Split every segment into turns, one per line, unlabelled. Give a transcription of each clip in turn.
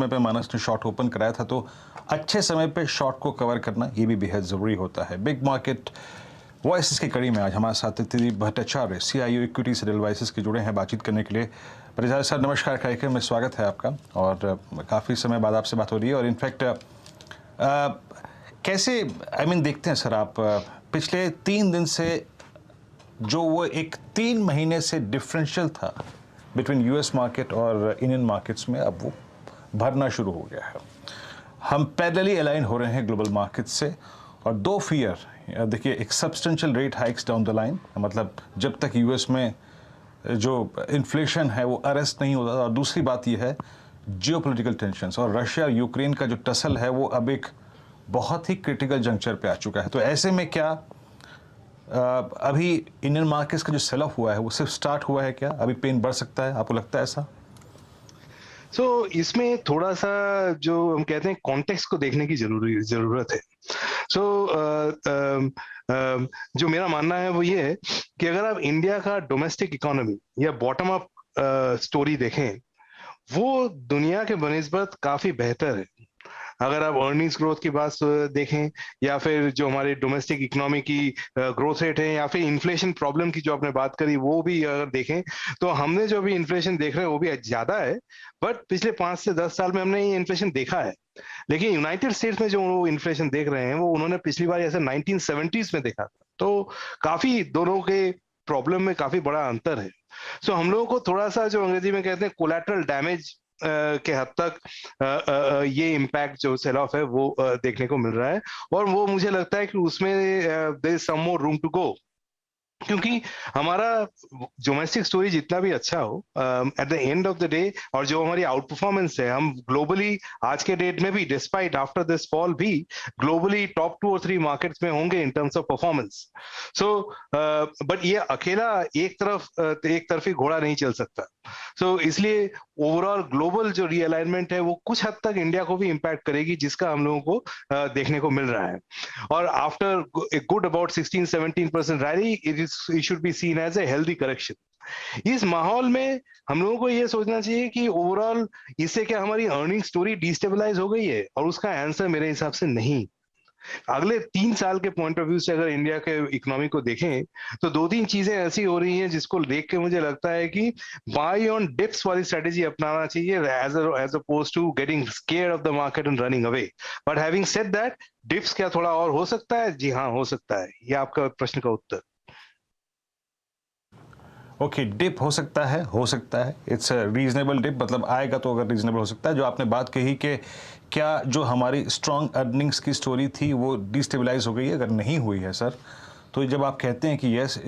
समय पे मानस ने शॉर्ट ओपन कराया था, तो अच्छे समय पे शॉर्ट को कवर करना ये भी बेहद ज़रूरी होता है। बिग मार्केट वॉइस की कड़ी में आज हमारे साथ Tridip Bhattacharya, CIO equities advisors के जुड़े हैं बातचीत करने के लिए। परिचालक सर, नमस्कार, कार्यक्रम में स्वागत है आपका। और काफ़ी समय बाद आपसे बात हो रही है। और इनफैक्ट कैसे देखते हैं सर आप, पिछले 3 दिन से जो वो एक 3 महीने से डिफरेंशियल था बिटवीन US मार्केट और इंडियन मार्केट्स में, अब वो भरना शुरू हो गया है। हम पैरेलली अलाइन हो रहे हैं ग्लोबल मार्केट से। और दो फियर देखिए, एक substantial rate hikes down the line, मतलब जब तक US में जो इन्फ्लेशन है वो अरेस्ट नहीं होता। और दूसरी बात ये है जियोपॉलिटिकल टेंशन्स, और रशिया यूक्रेन का जो टसल है वो अब एक बहुत ही क्रिटिकल जंक्चर पे आ चुका है। तो ऐसे में क्या अभी इंडियन मार्केट्स का जो सेल ऑफ हुआ है वो सिर्फ स्टार्ट हुआ है क्या? अभी पेन बढ़ सकता है, आपको लगता है ऐसा?
इसमें थोड़ा सा जो हम कहते हैं कॉन्टेक्स्ट को देखने की जरूरत है। जो मेरा मानना है वो ये है कि अगर आप इंडिया का डोमेस्टिक इकोनॉमी या बॉटम अप स्टोरी देखें, वो दुनिया के बनिस्बत काफी बेहतर है। अगर आप अर्निंग्स ग्रोथ की बात देखें, या फिर जो हमारे डोमेस्टिक इकोनॉमी की ग्रोथ रेट है, या फिर इन्फ्लेशन प्रॉब्लम की जो आपने बात करी वो भी अगर देखें, तो हमने जो भी इन्फ्लेशन देख रहे हैं वो भी ज्यादा है। बट पिछले 5 से 10 साल में हमने ये इन्फ्लेशन देखा है। लेकिन यूनाइटेड स्टेट्स में जो इन्फ्लेशन देख रहे हैं वो उन्होंने पिछली बार ऐसे 1970s में देखा था। तो काफी दोनों के प्रॉब्लम में काफी बड़ा अंतर है। हम लोगों को थोड़ा सा जो अंग्रेजी में कहते हैं कोलैटरल डैमेज के हद तक ये इम्पैक्ट जो सेल ऑफ है वो देखने को मिल रहा है। और वो मुझे लगता है कि उसमें there is some more room to go, क्योंकि हमारा डोमेस्टिक स्टोरी जितना भी अच्छा हो, at the end of the day, और जो हमारी आउट परफॉर्मेंस है, हम ग्लोबली आज के डेट में भी डिस्पाइट आफ्टर दिस फॉल भी ग्लोबली टॉप 2 और 3 मार्केट्स में होंगे in terms of performance. But ये अकेला एक तरफी घोड़ा नहीं चल सकता। इसलिए ओवरऑल ग्लोबल जो रीअलाइनमेंट है वो कुछ हद तक इंडिया को भी इम्पैक्ट करेगी, जिसका हम लोगों को देखने को मिल रहा है। और after a good about 16-17% rally, it should be seen as a healthy correction। इस माहौल में हम लोगों को ये सोचना चाहिए कि ओवरऑल इससे क्या हमारी अर्निंग स्टोरी डिस्टेबलाइज हो गई है, और उसका आंसर मेरे हिसाब से नहीं। अगले 3 साल के पॉइंट ऑफ व्यू से अगर इंडिया के इकोनॉमी को देखें, तो 2-3 चीजें ऐसी हो रही हैं जिसको देख के मुझे लगता है कि बाय ऑन डिप्स वाली स्ट्रेटेजी अपनाना चाहिए, as opposed to getting scared of the market and running away. But having said that, dips क्या थोड़ा और हो सकता है? जी हाँ, हो सकता है। ये आपका प्रश्न का उत्तर।
ओके, डिप हो सकता है, हो सकता है। इट्स रीजनेबल डिप, मतलब आएगा तो अगर रीजनेबल हो सकता है। जो आपने बात कही कि क्या जो हमारी स्ट्रॉन्ग अर्निंग्स की स्टोरी थी वो डिस्टेबलाइज हो गई है, अगर नहीं हुई है सर, तो जब आप कहते हैं कि yes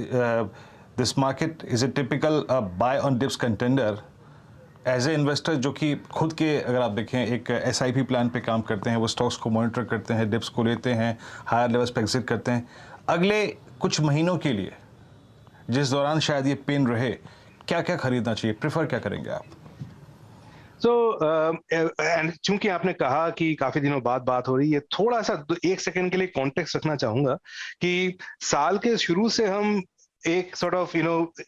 this market is a typical buy on dips contender, as a investor जो कि खुद के, अगर आप देखें, एक SIP प्लान पे काम करते हैं, वो स्टॉक्स को मॉनिटर करते हैं, डिप्स को लेते हैं, हायर लेवल्स पे एग्जिट करते हैं, अगले कुछ महीनों के लिए जिस दौरान शायद ये पेन रहे, क्या क्या खरीदना चाहिए, प्रेफर क्या करेंगे आप?
एंड चूंकि आपने कहा कि काफी दिनों बाद बात हो रही है, थोड़ा सा 1 सेकंड के लिए कॉन्टेक्स्ट रखना चाहूंगा कि साल के शुरू से हम एक सॉर्ट ऑफ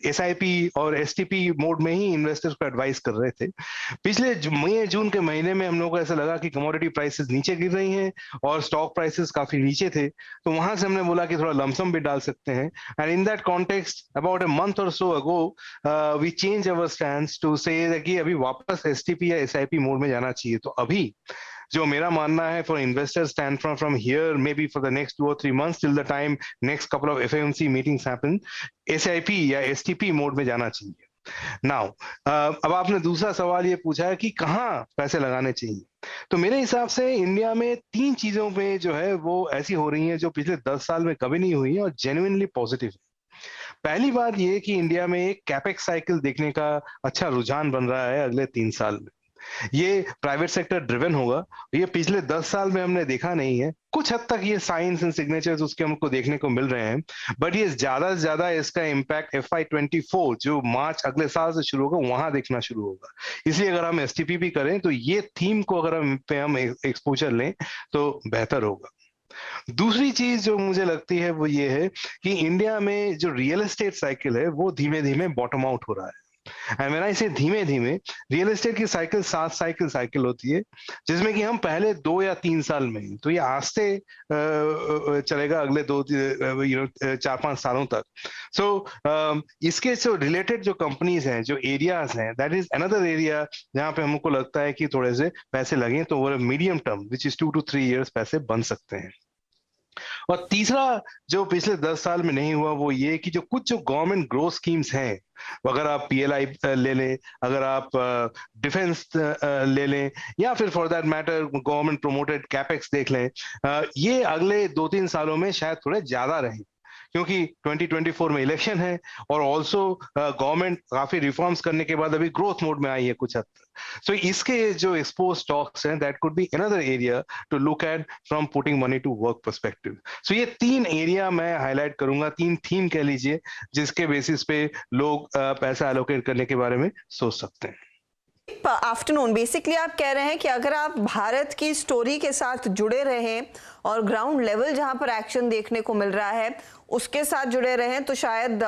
SIP और STP मोड में ही इन्वेस्टर्स को एडवाइस कर रहे थे। पिछले मई जून के महीने में हम लोगों को ऐसा लगा कि कमोडिटी प्राइसेस नीचे गिर रही हैं और स्टॉक प्राइसेस काफी नीचे थे, तो वहां से हमने बोला कि थोड़ा लमसम भी डाल सकते हैं। And in that context about a month or so ago we change our stand to say कि अभी वापस STP या SIP मोड में जाना चाहिए। तो अभी जो मेरा मानना है, for investors stand from here may be for the next 2 or 3 months till the time next couple of FOMC meetings happen, SIP या STP मोड में जाना चाहिए। नाउ अब आपने दूसरा सवाल ये पूछा है कि कहाँ पैसे लगाने चाहिए। तो मेरे हिसाब से इंडिया में 3 चीजों पे जो है वो ऐसी हो रही हैं जो पिछले 10 साल में कभी नहीं हुई है और जेन्युइनली पॉजिटिव है। पहली बात ये कि इंडिया में एक कैपेक्स साइकिल देखने का अच्छा रुझान बन रहा है अगले 3 साल में। ये प्राइवेट सेक्टर ड्रिवन होगा। ये पिछले 10 साल में हमने देखा नहीं है। कुछ हद तक ये साइंस एंड सिग्नेचर्स उसके हमको देखने को मिल रहे हैं, बट ये ज्यादा से ज्यादा इसका इम्पैक्ट FY24 जो मार्च अगले साल से शुरू होगा वहां देखना शुरू होगा। इसलिए अगर हम STP भी करें तो ये थीम को अगर हम एक्सपोजर लें तो बेहतर होगा। दूसरी चीज जो मुझे लगती है वो ये है कि इंडिया में जो रियल एस्टेट साइकिल है वो धीमे धीमे बॉटम आउट हो रहा है। एंड व्हेन आई से धीमे धीमे, रियल एस्टेट की साइकिल 7 साइकिल होती है, जिसमें कि हम पहले 2 या 3 साल में ही, तो ये आस्ते चलेगा अगले 4-5 सालों तक। सो इसके जो रिलेटेड जो कंपनीज हैं, जो एरियाज हैं, दैट इज अनदर एरिया जहां पे हमको लगता है कि थोड़े से पैसे लगे तो वो medium term which is 2 to 3 years पैसे बन सकते हैं। और तीसरा जो पिछले 10 साल में नहीं हुआ वो ये कि जो कुछ जो गवर्नमेंट ग्रोथ स्कीम्स हैं, अगर आप पीएलआई ले लें, अगर आप डिफेंस ले लें, या फिर for that matter government promoted capex देख लें, ये अगले 2-3 सालों में शायद थोड़े ज्यादा रहे, क्योंकि 2024 में इलेक्शन है और ऑल्सो गवर्नमेंट काफी रिफॉर्म्स करने के बाद अभी ग्रोथ मोड में आई है कुछ हद तक। सो इसके जो एक्सपोज स्टॉक्स हैं, that could be another area to look at from putting money to work perspective. So ये 3 एरिया मैं हाईलाइट करूंगा, 3 थीम कह लीजिए, जिसके बेसिस पे लोग पैसा एलोकेट करने के बारे में सोच सकते हैं।
आफ्टरनून, बेसिकली आप कह रहे हैं कि अगर आप भारत की स्टोरी के साथ जुड़े रहें और ग्राउंड लेवल जहां पर एक्शन देखने को मिल रहा है उसके साथ जुड़े रहें तो शायद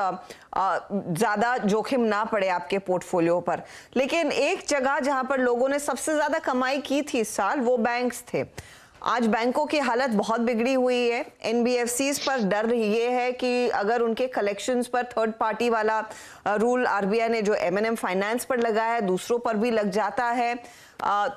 ज्यादा जोखिम ना पड़े आपके पोर्टफोलियो पर। लेकिन एक जगह जहां पर लोगों ने सबसे ज्यादा कमाई की थी इस साल, वो बैंक्स थे। आज बैंकों की हालत बहुत बिगड़ी हुई है। एनबीएफसीज पर डर ये है कि अगर उनके कलेक्शंस पर थर्ड पार्टी वाला रूल आरबीआई ने जो एमएनएम फाइनेंस पर लगाया है, दूसरों पर भी लग जाता है,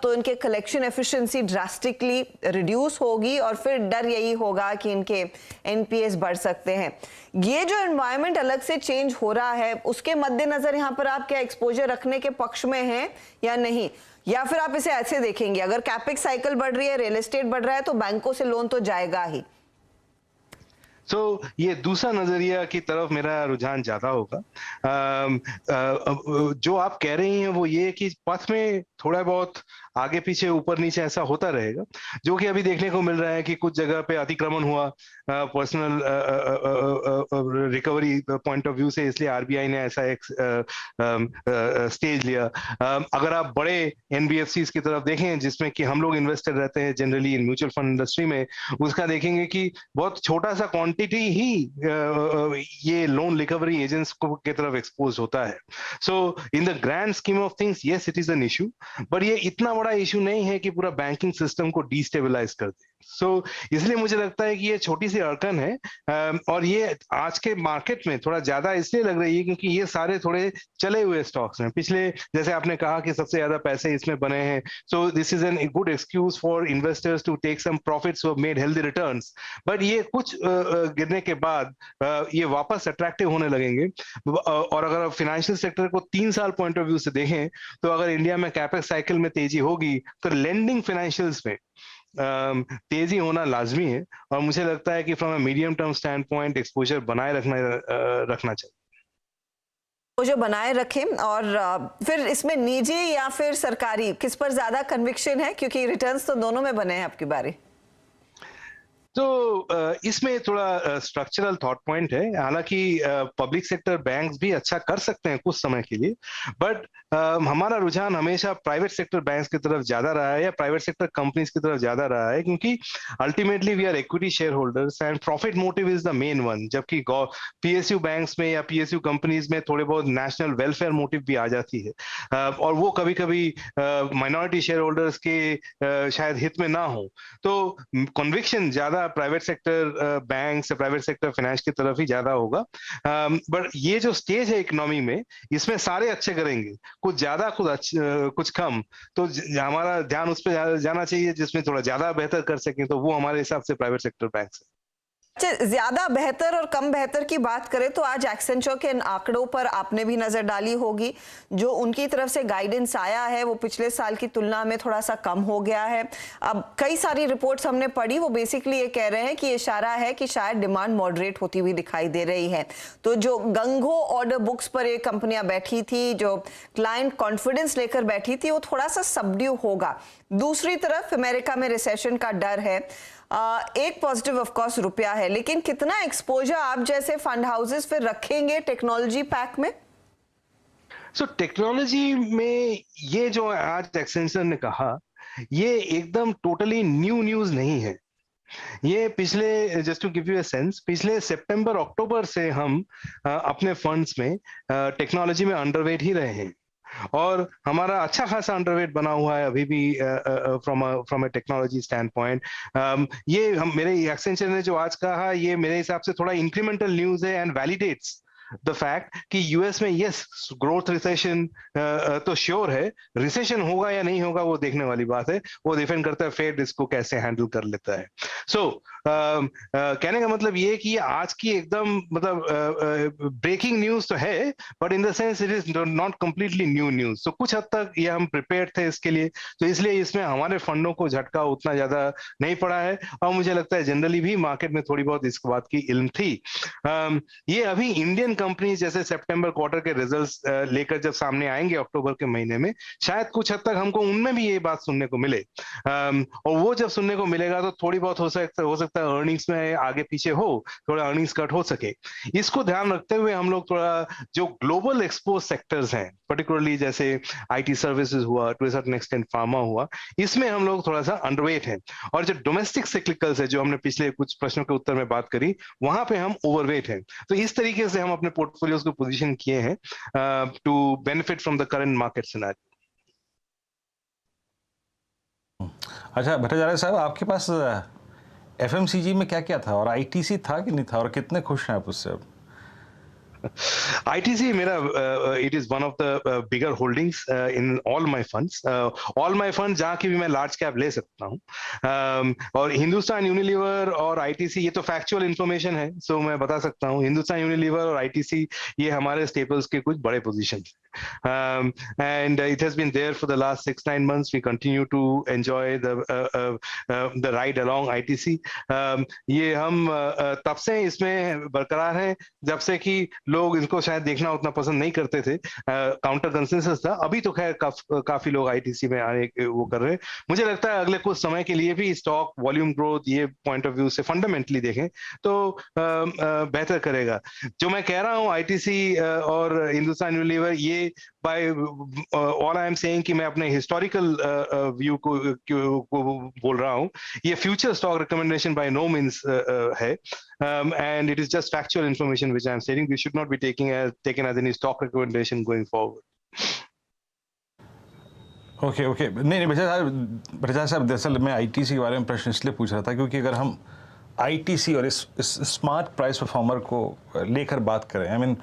तो इनके कलेक्शन एफिशिएंसी ड्रास्टिकली रिड्यूस होगी और फिर डर यही होगा कि इनके एनपीएस बढ़ सकते हैं। ये जो एनवायरनमेंट अलग से चेंज हो रहा है, उसके मद्देनजर यहाँ पर आप क्या एक्सपोजर रखने के पक्ष में हैं या नहीं, या फिर आप इसे ऐसे देखेंगे अगर कैपेक्स साइकिल बढ़ रही है, रियल एस्टेट बढ़ रहा है तो बैंकों से लोन तो जाएगा ही?
ये दूसरा नजरिया की तरफ मेरा रुझान ज्यादा होगा। जो आप कह रही हैं वो ये कि पथ में थोड़ा बहुत आगे पीछे ऊपर नीचे ऐसा होता रहेगा, जो कि अभी देखने को मिल रहा है कि कुछ जगह पे अतिक्रमण हुआ personal recovery point of view से, इसलिए आरबीआई ने ऐसा एक स्टेज लिया। अगर आप बड़े एनबीएफसीज की तरफ देखें, जिसमें कि हम लोग इन्वेस्टर रहते हैं generally in mutual fund industry में, उसका देखेंगे कि बहुत छोटा सा क्वांटिटी ही ये लोन रिकवरी एजेंट्स की तरफ एक्सपोज होता है। So in the grand scheme of things, yes it is an issue, but ये इतना बड़ा इशू नहीं है कि पूरा बैंकिंग सिस्टम को डिस्टेबलाइज कर दे। इसलिए मुझे लगता है कि ये छोटी सी अड़कन है, और ये आज के मार्केट में थोड़ा ज्यादा इसलिए लग रही है क्योंकि ये सारे थोड़े चले हुए स्टॉक्स हैं। पिछले, जैसे आपने कहा कि सबसे ज्यादा पैसे इसमें बने हैं, so this is an good excuse for investors to take some profits, who have made healthy returns. But ये कुछ गिरने के बाद ये वापस अट्रैक्टिव होने लगेंगे। और अगर आप फाइनेंशियल सेक्टर को 3 साल पॉइंट ऑफ व्यू से देखें, तो अगर इंडिया में कैपेक्स साइकिल में तेजी होगी तो लेंडिंग फाइनेंशियल्स में तेजी होना लाजमी है, और मुझे लगता है कि from a medium term stand point exposure बनाए रखना चाहिए।
जो बनाए रखें, और फिर इसमें निजी या फिर सरकारी, किस पर ज्यादा कन्विक्शन है, क्योंकि रिटर्न्स तो दोनों में बने हैं आपकी बारी?
तो इसमें थोड़ा स्ट्रक्चरल थॉट पॉइंट है। हालांकि पब्लिक सेक्टर बैंक्स भी अच्छा कर सकते हैं कुछ समय के लिए, बट हमारा रुझान हमेशा प्राइवेट सेक्टर बैंक्स की तरफ ज्यादा रहा है, या प्राइवेट सेक्टर कंपनीज की तरफ ज्यादा रहा है, क्योंकि ultimately we are equity shareholders and profit motive is the main one. जबकि पीएसयू बैंक्स में या पीएसयू कंपनीज में थोड़े बहुत नेशनल वेलफेयर मोटिव भी आ जाती है, और वो कभी कभी माइनॉरिटी शेयर होल्डर्स के शायद हित में ना हो। तो कन्विक्शन ज्यादा private sector banks, private sector finance की तरफ ही ज्यादा होगा। बट ये जो स्टेज है इकोनॉमी में, इसमें सारे अच्छे करेंगे, कुछ ज्यादा कुछ कम, तो हमारा ध्यान उस पर जाना चाहिए जिसमें थोड़ा ज्यादा बेहतर कर सकें, तो वो हमारे हिसाब से प्राइवेट सेक्टर बैंक्स है।
ज्यादा बेहतर और कम बेहतर की बात करें तो आज एक्सेंचर के आंकड़ों पर आपने भी नजर डाली होगी। जो उनकी तरफ से गाइडेंस आया है वो पिछले साल की तुलना में थोड़ा सा कम हो गया है। अब कई सारी रिपोर्ट्स हमने पढ़ी, वो बेसिकली ये कह रहे हैं कि इशारा है कि शायद डिमांड मॉडरेट होती हुई दिखाई दे रही है। तो जो गंगो ऑर्डर बुक्स पर ये कंपनियां बैठी थी, जो क्लाइंट कॉन्फिडेंस लेकर बैठी थी, वो थोड़ा सा सबड्यू होगा। दूसरी तरफ अमेरिका में रिसेशन का डर है। एक पॉजिटिव ऑफ कोर्स रुपया है, लेकिन कितना एक्सपोजर आप जैसे फंड हाउसेस फिर रखेंगे टेक्नोलॉजी पैक में?
टेक्नोलॉजी में ये जो आज एक्सेंचर ने कहा, ये एकदम टोटली न्यू न्यूज नहीं है। ये पिछले, just to give you a sense, पिछले सितंबर अक्टूबर से हम अपने फंड्स में टेक्नोलॉजी में अंडरवेट ही रहे हैं, और हमारा अच्छा खासा अंडरवेट बना हुआ है अभी भी from a technology stand point. ये हम, मेरे एक्सेंचर ने जो आज कहा, ये मेरे हिसाब से थोड़ा इंक्रीमेंटल न्यूज है एंड वैलिडेट्स द फैक्ट कि यूएस में यस ग्रोथ रिसेशन तो श्योर है, रिसेशन होगा या नहीं होगा वो देखने वाली बात है, वो डिपेंड करता है फेड इसको कैसे हैंडल कर लेता है। सो कहने का मतलब ये कि आज की एकदम मतलब ब्रेकिंग न्यूज तो है, but in the sense it is not completely new news. तो कुछ हद तक ये हम प्रिपेयर्ड थे इसके लिए, तो इसलिए इसमें हमारे फंडों को झटका उतना ज्यादा नहीं पड़ा है, और मुझे लगता है जनरली भी मार्केट में थोड़ी बहुत इस बात की इल्म थी। ये अभी इंडियन कंपनी जैसे सितंबर क्वार्टर के रिजल्ट्स लेकर जब सामने आएंगे अक्टूबर के महीने में, शायद कुछ हद तक हमको उनमें भी ये बात सुनने को मिले, और वो जब सुनने को मिलेगा तो थोड़ी बहुत हो सकता है अर्निंग्स में आगे पीछे हो, थोड़ा अर्निंग्स कट हो सके। इसको ध्यान रखते हुए हम लोग थोड़ा जो ग्लोबल एक्सपोज सेक्टर्स हैं, पर्टिकुलरली जैसे आईटी सर्विसेज हुआ, to a certain extent pharma हुआ, इसमें हम लोग थोड़ा सा अंडरवेट हैं, और जो डोमेस्टिक साइक्लिकल्स है जो हमने पिछले कुछ प्रश्नों के उत्तर में बात करी, वहां पे हम ओवरवेट हैं। तो इस तरीके से हम अपने पोर्टफोलियोज को पोजीशन किए हैं to benefit from the current market scenario.
अच्छा भट्टाचार्य साहब, आपके पास एफएमसीजी में क्या क्या था, और आईटीसी था कि नहीं था, और कितने खुश हैं आप उससे अब?
ITC मेरा it is one of the bigger holdings in all my funds. All my funds जहाँ की भी मैं large cap ले सकता हूँ, और हिंदुस्तान यूनिलीवर और ITC ये तो factual information है, so मैं बता सकता हूँ हिंदुस्तान यूनिलीवर और ITC ये हमारे staples के कुछ बड़े positions हैं, and it has been there for the last 6-9 months. We continue to enjoy the ride along ITC. ये हम तब से इसमें बरकरार हैं जब से कि लोग इनको शायद देखना उतना पसंद नहीं करते थे, काउंटर कंसेंसस था। अभी तो खैर काफी लोग आईटीसी में आने वो कर रहे हैं। मुझे लगता है अगले कुछ समय के लिए भी स्टॉक वॉल्यूम ग्रोथ ये पॉइंट ऑफ व्यू से फंडामेंटली देखें तो बेहतर करेगा। जो मैं कह रहा हूँ आईटीसी और हिंदुस्तान यूनिलीवर, ये by all I am saying कि मैं अपने हिस्टोरिकल व्यू को बोल रहा हूँ, ये future stock recommendation by no means है, and it is just factual information which I am stating. This should not be taken as any stock recommendation going forward.
Okay नहीं भट्टाचार्य साहब, दरअसल मैं आईटीसी के बारे में प्रश्न इसलिए पूछ रहा था क्योंकि अगर हम आईटीसी और इस स्मार्ट प्राइस परफॉर्मर को लेकर बात करें, आई मीन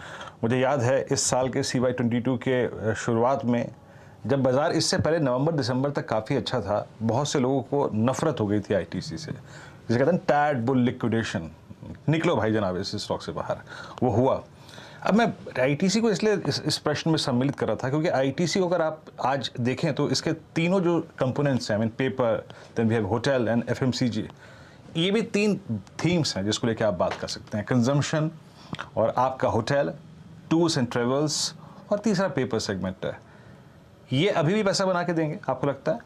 मुझे याद है इस साल के CY 22 के शुरुआत में जब बाज़ार इससे पहले नवंबर दिसंबर तक काफ़ी अच्छा था, बहुत से लोगों को नफरत हो गई थी आईटीसी से, जिसे कहते हैं टैड बुल लिक्विडेशन, निकलो भाई जनाब इस स्टॉक से बाहर, वो हुआ। अब मैं आईटीसी को इसलिए इस प्रश्न में सम्मिलित कर रहा था क्योंकि आईटीसी को अगर आप आज देखें तो इसके तीनों जो कंपोनेंट्स हैं, I mean paper, then we have hotel and FMCG, ये भी 3 थीम्स हैं जिसको लेकर आप बात कर सकते हैं, कंजम्पशन और आपका होटल, टूर्स एंड ट्रेवल्स, और तीसरा पेपर सेगमेंट है। ये अभी भी पैसा बना के देंगे आपको लगता है?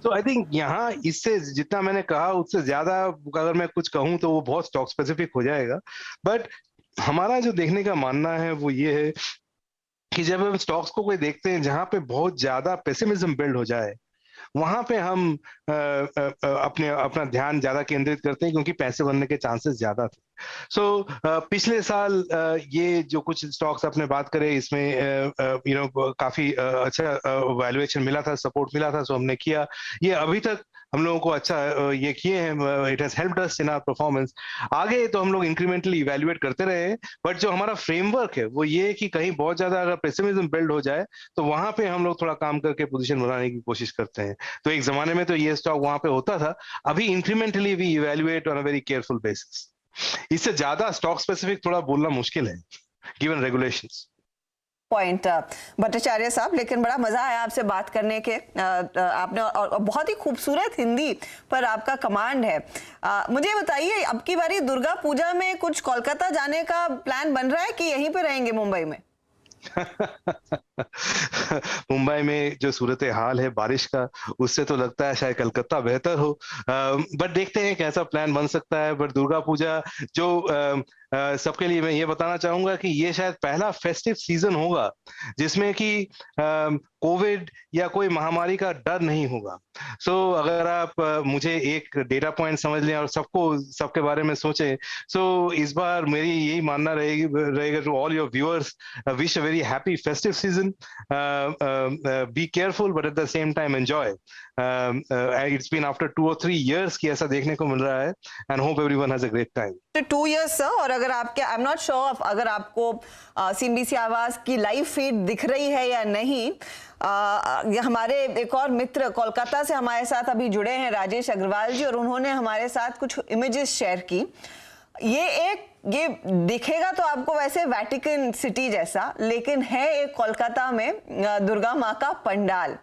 तो आई थिंक यहाँ इससे जितना मैंने कहा उससे ज्यादा अगर मैं कुछ कहूँ तो वो बहुत स्टॉक स्पेसिफिक हो जाएगा, बट हमारा जो देखने का मानना है वो ये है कि जब हम स्टॉक्स को कोई देखते हैं जहां पे बहुत ज्यादा पेसिमिज्म बिल्ड हो जाए, वहां पे हम अपना ध्यान ज्यादा केंद्रित करते हैं क्योंकि पैसे बनने के चांसेस ज्यादा थे। सो पिछले साल ये जो कुछ स्टॉक्स आपने बात करे इसमें काफी अच्छा वैल्यूएशन मिला था, सपोर्ट मिला था, सो हमने किया। ये अभी तक हम लोगों को अच्छा ये किए हैं, it has helped us in our performance. आगे तो हम लोग इंक्रीमेंटली इवैल्यूएट करते रहे, बट जो हमारा फ्रेमवर्क है वो ये कि कहीं बहुत ज्यादा अगर पेसिमिज्म बिल्ड हो जाए तो वहां पे हम लोग थोड़ा काम करके पोजीशन बनाने की कोशिश करते हैं। तो एक जमाने में तो ये स्टॉक वहां पे होता था, अभी incrementally we evaluate on a very careful basis. इससे ज्यादा स्टॉक स्पेसिफिक थोड़ा बोलना मुश्किल है गिवन रेगुलेशंस।
पॉइंट भट्टाचार्य साहब, लेकिन बड़ा मजा आया आपसे बात करने के, आपने और बहुत ही खूबसूरत हिंदी पर आपका कमांड है। मुझे बताइए, अब की बारी दुर्गा पूजा में कुछ कोलकाता जाने का प्लान बन रहा है कि यहीं पे रहेंगे मुंबई में?
मुंबई में जो सूरत हाल है बारिश का, उससे तो लगता है शायद कलकत्ता बेहतर हो, बट देखते हैं कैसा प्लान बन सकता है। बट दुर्गा पूजा जो सबके लिए मैं ये बताना चाहूंगा कि ये शायद पहला फेस्टिव सीजन होगा जिसमें कि कोविड या कोई महामारी का डर नहीं होगा। सो अगर आप मुझे एक डेटा पॉइंट समझ लें और सबके बारे में सोचें, सो इस बार मेरी यही मानना रहेगा to all your viewers, wish a very happy festive season, be careful but at the same time enjoy. It's been after 2 or 3 years कि ऐसा देखने को मिल रहा है, and hope everyone has a great time.
2 years sir, और अगर आपके I am not sure अगर आपको CNBC आवाज की लाइव फीड दिख रही है या नहीं, हमारे एक और मित्र कोलकाता से हमारे साथ अभी जुड़े हैं, राजेश अग्रवाल जी, और उन्होंने हमारे साथ कुछ इमेजेस शेयर की। ये दिखेगा तो आपको वैसे वेटिकन सिटी जैसा, लेकिन है एक कोलकाता में दुर्गा माँ का पंडाल,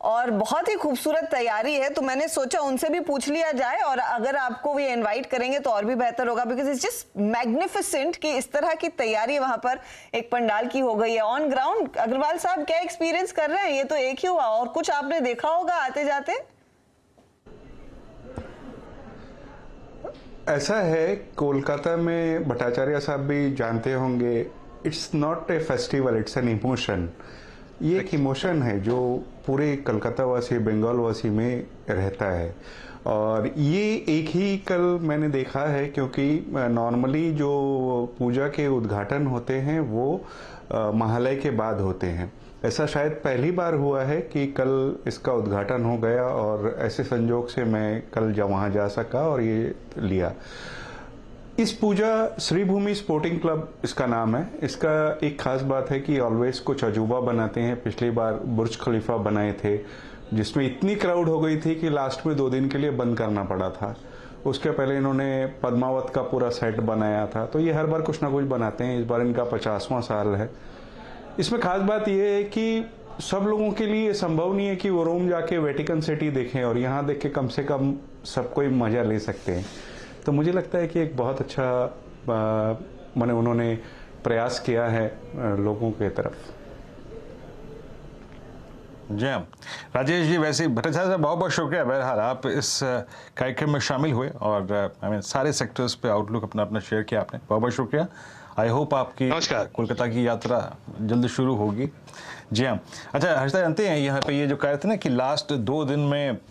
और बहुत ही खूबसूरत तैयारी है। तो मैंने सोचा उनसे भी पूछ लिया जाए, और अगर आपको भी इनवाइट करेंगे तो और भी बेहतर होगा, बिकॉज इट्स जस्ट मैग्निफिसेंट कि इस तरह की तैयारी वहां पर एक पंडाल की हो गई है ऑन ग्राउंड। अग्रवाल साहब क्या एक्सपीरियंस कर रहे हैं? ये तो एक ही हुआ, और कुछ आपने देखा होगा आते जाते?
ऐसा है, कोलकाता में भट्टाचार्य साहब भी जानते होंगे, it's not a festival, it's an emotion. ये एक इमोशन है जो पूरे कलकत्ता वासी, बंगाल वासी में रहता है। और ये एक ही कल मैंने देखा है, क्योंकि नॉर्मली जो पूजा के उद्घाटन होते हैं वो महालय के बाद होते हैं। ऐसा शायद पहली बार हुआ है कि कल इसका उद्घाटन हो गया, और ऐसे संजोग से मैं कल वहाँ जा सका और ये लिया। इस पूजा श्रीभूमि स्पोर्टिंग क्लब इसका नाम है। इसका एक खास बात है कि ऑलवेज कुछ अजूबा बनाते हैं। पिछली बार बुर्ज खलीफा बनाए थे, जिसमें इतनी क्राउड हो गई थी कि लास्ट में 2 दिन के लिए बंद करना पड़ा था। उसके पहले इन्होंने पद्मावत का पूरा सेट बनाया था। तो ये हर बार कुछ ना कुछ बनाते हैं। इस बार इनका 50वां साल है। इसमें खास बात यह है कि सब लोगों के लिए ये संभव नहीं है कि वो रोम जाके वेटिकन सिटी देखें, और यहाँ देख के कम से कम सब कोई मजा ले सकते हैं। तो मुझे लगता है कि एक बहुत अच्छा माने उन्होंने प्रयास किया है लोगों के तरफ।
जी हाँ राजेश जी, वैसे भट्टाचार्य साहब बहुत बहुत शुक्रिया। बहरहाल आप इस कार्यक्रम में शामिल हुए और सारे सेक्टर्स पे आउटलुक अपना अपना शेयर किया आपने, बहुत बहुत शुक्रिया। आई होप आपकी कोलकाता की यात्रा जल्द शुरू होगी। जी हाँ। अच्छा हर्षदा, जानते हैं यहाँ पे ये जो कह रहे थे ना कि लास्ट 2 दिन में